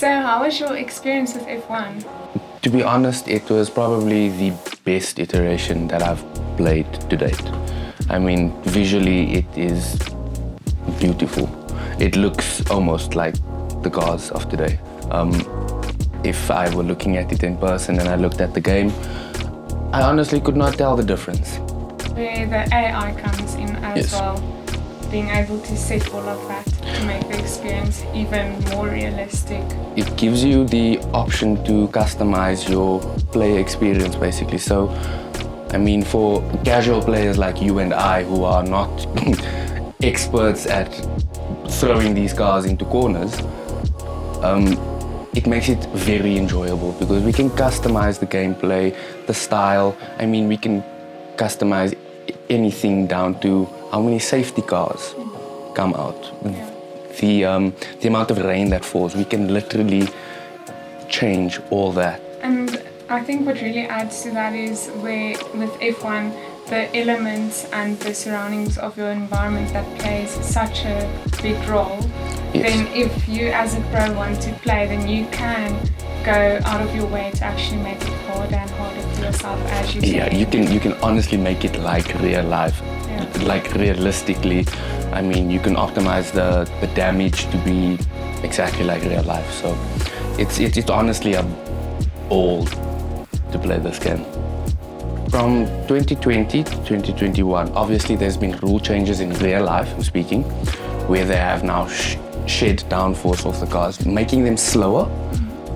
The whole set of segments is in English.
So how was your experience with F1? To be honest, it was probably the best iteration that I've played to date. I mean, visually it is beautiful. It looks almost like the cars of today. If I were looking at it in person and I looked at the game, I honestly could not tell the difference. Where the AI comes in as well, being able to set all of that to make the experience even more realistic. It gives you the option to customize your player experience basically. So, I mean, for casual players like you and I who are not experts at throwing these cars into corners, it makes it very enjoyable because we can customize the gameplay, the style. I mean, we can customize anything down to how many safety cars come out. The amount of rain that falls, we can literally change all that. And I think what really adds to that is where with F1, the elements and the surroundings of your environment that plays such a big role. Then if you as a pro want to play, then you can go out of your way to actually make it harder and harder for yourself as you say. Yeah, you can honestly make it like real life. Like realistically, I mean, you can optimize the damage to be exactly like real life. So it's honestly a ball to play this game. From 2020 to 2021, obviously there's been rule changes in real life, I'm speaking, where they have now shed downforce off the cars, making them slower,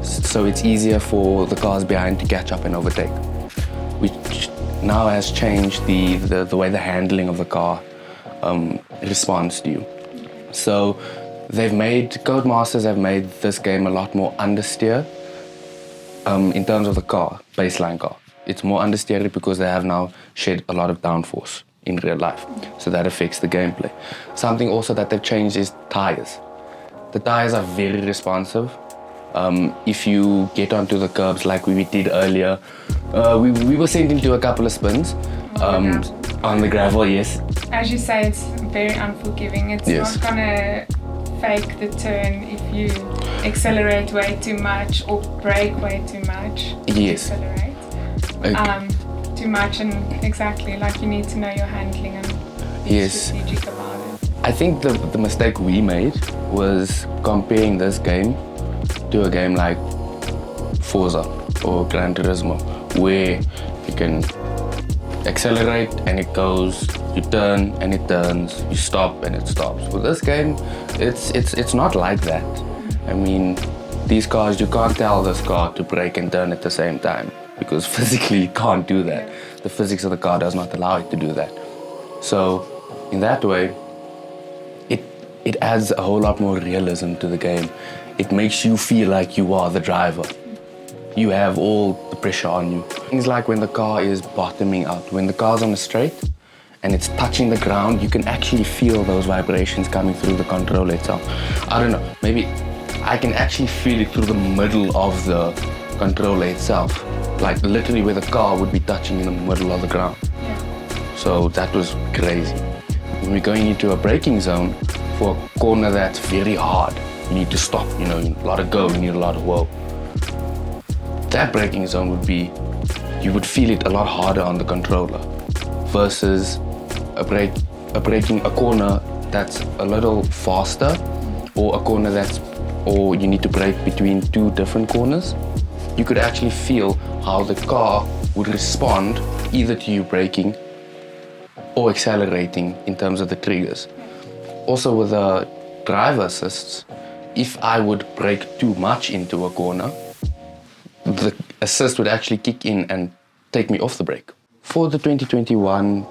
so it's easier for the cars behind to catch up and overtake, which now has changed the way the handling of the car responds to you. So Codemasters have made this game a lot more understeer in terms of the car, baseline car. It's more understeered because they have now shed a lot of downforce in real life. So that affects the gameplay. Something also that they've changed is tires. The tires are very responsive. If you get onto the curbs like we did earlier, we were sent into a couple of spins on the gravel, yes. As you say, it's very unforgiving. It's not gonna fake the turn if you accelerate way too much or brake way too much. Yes. Accelerate. Too much, and exactly, like you need to know your handling and be strategic about it. I think the mistake we made was comparing this game to a game like Forza or Gran Turismo, where you can accelerate and it goes, you turn and it turns, you stop and it stops. With this game, it's not like that. I mean, these cars, you can't tell this car to brake and turn at the same time because physically you can't do that. The physics of the car does not allow it to do that. So in that way, it adds a whole lot more realism to the game. It makes you feel like you are the driver. You have all the pressure on you. Things like when the car is bottoming out, when the car's on a straight and it's touching the ground, you can actually feel those vibrations coming through the controller itself. I don't know, maybe I can actually feel it through the middle of the controller itself. Like literally where the car would be touching in the middle of the ground. So that was crazy. When we're going into a braking zone for a corner that's very hard, you need to stop, you know, a lot of go, you need a lot of whoa. That braking zone would be, you would feel it a lot harder on the controller versus a corner that's a little faster, or a corner or you need to brake between two different corners. You could actually feel how the car would respond either to you braking or accelerating in terms of the triggers. Also with the driver assists, if I would brake too much into a corner, the assist would actually kick in and take me off the brake. For the 2021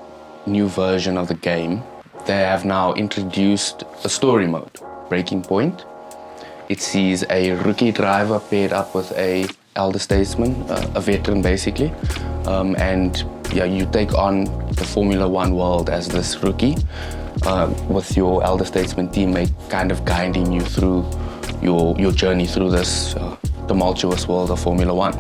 new version of the game, they have now introduced a story mode, Breaking Point. It sees a rookie driver paired up with a elder statesman, a veteran basically, and you take on the Formula One world as this rookie, with your elder statesman teammate kind of guiding you through your journey through this tumultuous world of Formula One.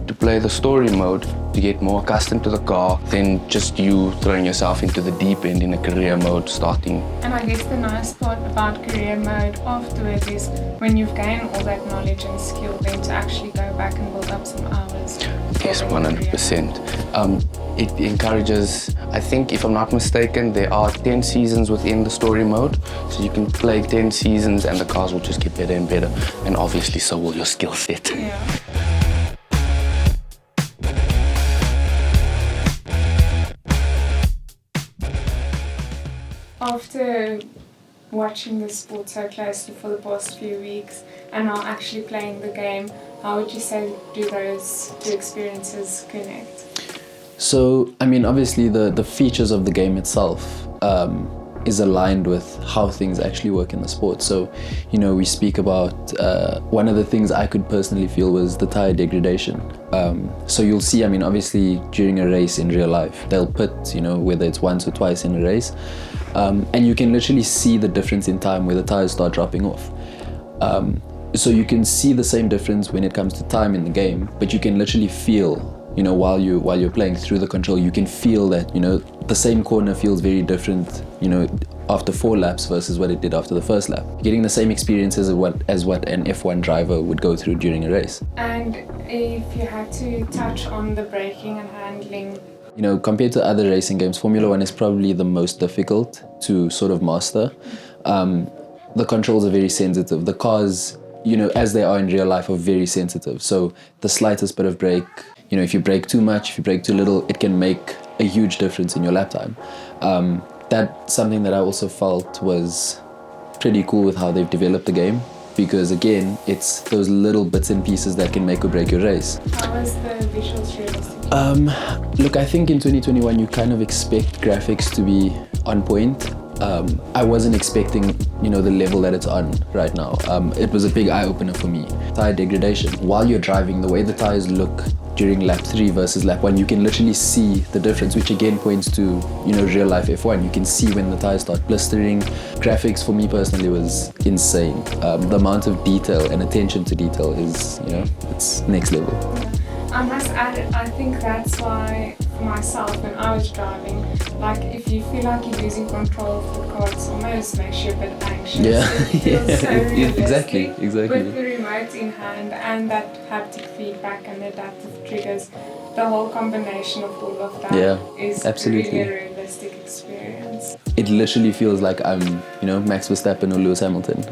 to play the story mode to get more accustomed to the car than just you throwing yourself into the deep end in a career mode starting. And I guess the nice part about career mode afterwards is when you've gained all that knowledge and skill, then to actually go back and build up some hours. Yes, 100%. It encourages, I think if I'm not mistaken, there are 10 seasons within the story mode. So you can play 10 seasons and the cars will just get better and better. And obviously so will your skill set. Yeah. After watching the sport so closely for the past few weeks and now actually playing the game, how would you say do those two experiences connect? So, I mean, obviously the features of the game itself is aligned with how things actually work in the sport. So, you know, we speak about, one of the things I could personally feel was the tire degradation. So you'll see, I mean, obviously during a race in real life, they'll put, you know, whether it's once or twice in a race, and you can literally see the difference in time where the tires start dropping off. So you can see the same difference when it comes to time in the game, but you can literally feel, you know, while you're playing through the control, you can feel that, you know, the same corner feels very different, you know, after 4 laps versus what it did after the first lap. Getting the same experiences as what an F1 driver would go through during a race. And if you had to touch on the braking and handling, you know, compared to other racing games, Formula One is probably the most difficult to sort of master. The controls are very sensitive. The cars, you know, as they are in real life, are very sensitive. So the slightest bit of brake, you know, if you brake too much, if you brake too little, it can make a huge difference in your lap time. That's something that I also felt was pretty cool with how they've developed the game, because again, it's those little bits and pieces that can make or break your race. how was the visuals realistic? Look, I think in 2021 you kind of expect graphics to be on point. I wasn't expecting, you know, the level that it's on right now. It was a big eye-opener for me. Tire degradation. While you're driving, the way the tires look during lap 3 versus lap 1, you can literally see the difference, which again points to, you know, real life F1. You can see when the tires start blistering. Graphics for me personally was insane. The amount of detail and attention to detail is, you know, it's next level. I must add, I think that's why for myself when I was driving, like if you feel like you're losing control of the car, it almost makes you a bit anxious. Yeah. It feels so realistic. Exactly. With the remote in hand and that haptic feedback and the adaptive triggers, the whole combination of all of that is absolutely. really a realistic experience. It literally feels like I'm, you know, Max Verstappen or Lewis Hamilton.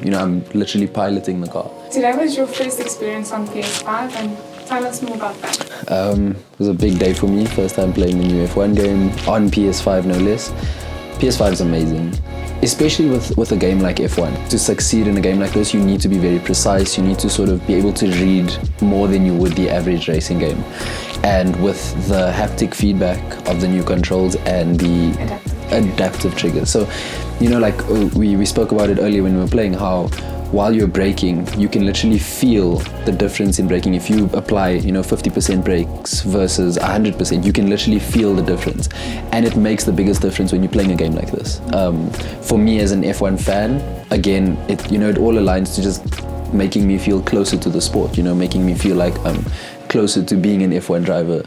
You know, I'm literally piloting the car. Today was your first experience on PS5 and tell us more about that. It was a big day for me. First time playing the new F1 game on PS5, no less. PS5 is amazing, especially with a game like F1. To succeed in a game like this, you need to be very precise. You need to sort of be able to read more than you would the average racing game. And with the haptic feedback of the new controls and the adaptive triggers. So, you know, like we spoke about it earlier when we were playing, how while you're braking, you can literally feel the difference in braking. If you apply, you know, 50% brakes versus 100%, you can literally feel the difference. And it makes the biggest difference when you're playing a game like this. For me as an F1 fan, again, it, you know, it all aligns to just making me feel closer to the sport, you know, making me feel like I'm closer to being an F1 driver,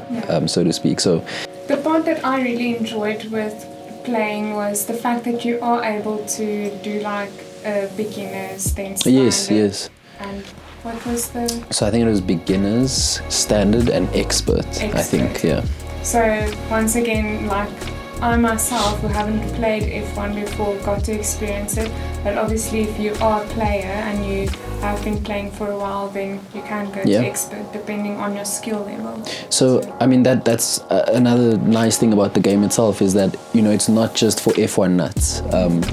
so to speak. So the part that I really enjoyed with playing was the fact that you are able to do like beginners, then standard. Yes. And what was the... So I think it was beginners, standard and expert. I think, yeah. So once again, like I myself, who haven't played F1 before, got to experience it. But obviously if you are a player and you have been playing for a while, then you can go to expert depending on your skill level. So I mean that's another nice thing about the game itself, is that, you know, it's not just for F1 nuts.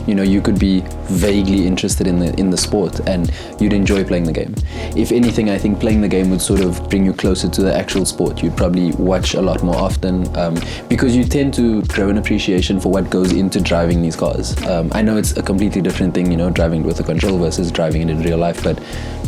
You know, you could be vaguely interested in the sport and you'd enjoy playing the game. If anything, I think playing the game would sort of bring you closer to the actual sport. You'd probably watch a lot more often, because you tend to grow an appreciation for what goes into driving these cars. I know it's a completely different thing, you know, driving with a control versus driving it in real life, but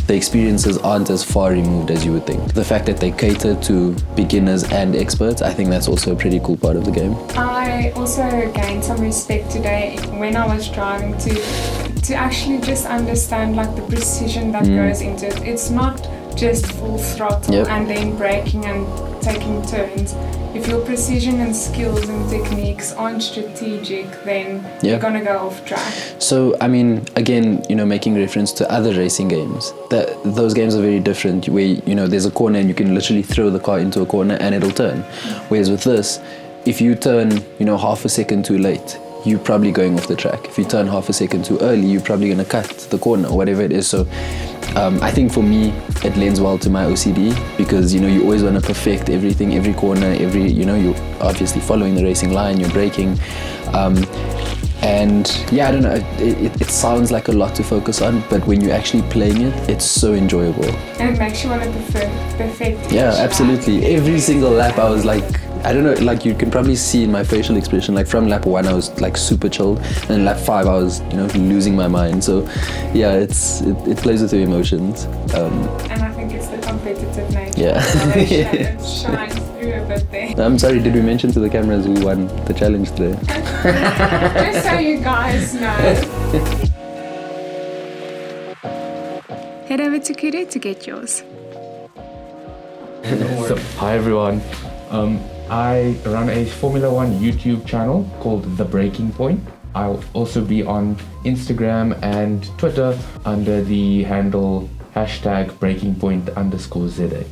the experiences aren't as far removed as you would think. The fact that they cater to beginners and experts, I think that's also a pretty cool part of the game. I also gained some respect today when I was driving to actually just understand like the precision that goes into it. It's not just full throttle Yep. and then braking and taking turns. If your precision and skills and techniques aren't strategic, then you're gonna go off track. So, I mean, again, you know, making reference to other racing games, those games are very different where, you know, there's a corner and you can literally throw the car into a corner and it'll turn. Whereas with this, if you turn, you know, half a second too late, you're probably going off the track. If you turn half a second too early, you're probably going to cut the corner, whatever it is. So I think for me, it lends well to my OCD because, you know, you always want to perfect everything, every corner, you know, you're obviously following the racing line, you're braking. And yeah, I don't know, it sounds like a lot to focus on, but when you're actually playing it, it's so enjoyable. And it makes you want to perfect Yeah, each absolutely. lap. Every single lap I was like, I don't know, like you can probably see in my facial expression, like from lap 1 I was like super chilled, and lap 5 I was, you know, losing my mind. So yeah, it plays with your emotions. And I think it's the competitive nature Yeah. of the race that shines through a bit there. I'm sorry, did we mention to the cameras who won the challenge today? Just so you guys know. Head over to KOODOO to get yours. So, hi everyone. I run a Formula One YouTube channel called The Breaking Point. I'll also be on Instagram and Twitter under the handle #breakingpoint_ZA.